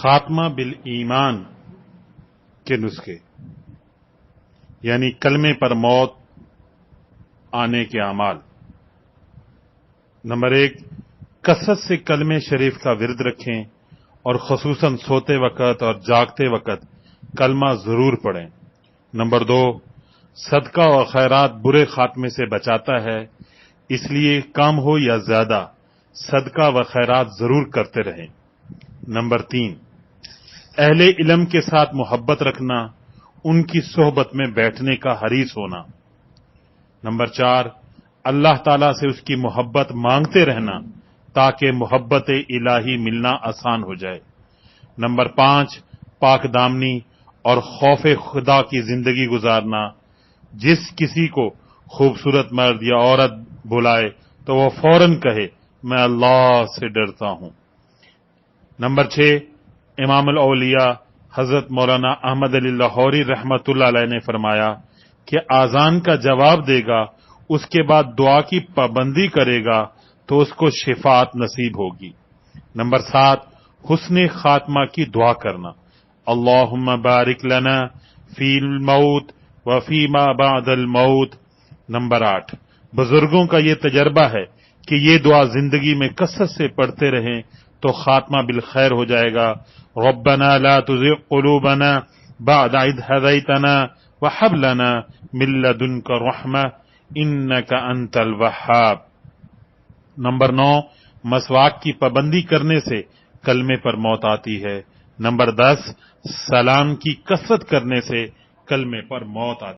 خاتمہ بالایمان کے نسخے، یعنی کلمے پر موت آنے کے اعمال۔ نمبر 1، کثرت سے کلمے شریف کا ورد رکھیں اور خصوصاً سوتے وقت اور جاگتے وقت کلمہ ضرور پڑھیں۔ نمبر 2، صدقہ اور خیرات برے خاتمے سے بچاتا ہے، اس لیے کم ہو یا زیادہ صدقہ و خیرات ضرور کرتے رہیں۔ نمبر 3، اہل علم کے ساتھ محبت رکھنا، ان کی صحبت میں بیٹھنے کا حریص ہونا۔ نمبر 4، اللہ تعالیٰ سے اس کی محبت مانگتے رہنا تاکہ محبت الہی ملنا آسان ہو جائے۔ نمبر 5، پاک دامنی اور خوف خدا کی زندگی گزارنا، جس کسی کو خوبصورت مرد یا عورت بلائے تو وہ فوراً کہے میں اللہ سے ڈرتا ہوں۔ نمبر 6، امام الاولیاء حضرت مولانا احمد علی لاہوری رحمت اللہ علیہ نے فرمایا کہ اذان کا جواب دے گا، اس کے بعد دعا کی پابندی کرے گا تو اس کو شفاعت نصیب ہوگی۔ نمبر 7، حسن خاتمہ کی دعا کرنا، اللہم بارک لنا فی الموت وفی ما بعد الموت۔ نمبر 8، بزرگوں کا یہ تجربہ ہے کہ یہ دعا زندگی میں کثرت سے پڑھتے رہیں تو خاتمہ بالخیر ہو جائے گا۔ ربنا لا تزغ قلوبنا بعد اذ ہدیتنا وہب لنا من لدنک رحمہ انک انت الوہاب۔ نمبر 9، مسواک کی پابندی کرنے سے کلمے پر موت آتی ہے۔ نمبر 10، سلام کی کثرت کرنے سے کلمے پر موت آتی ہے۔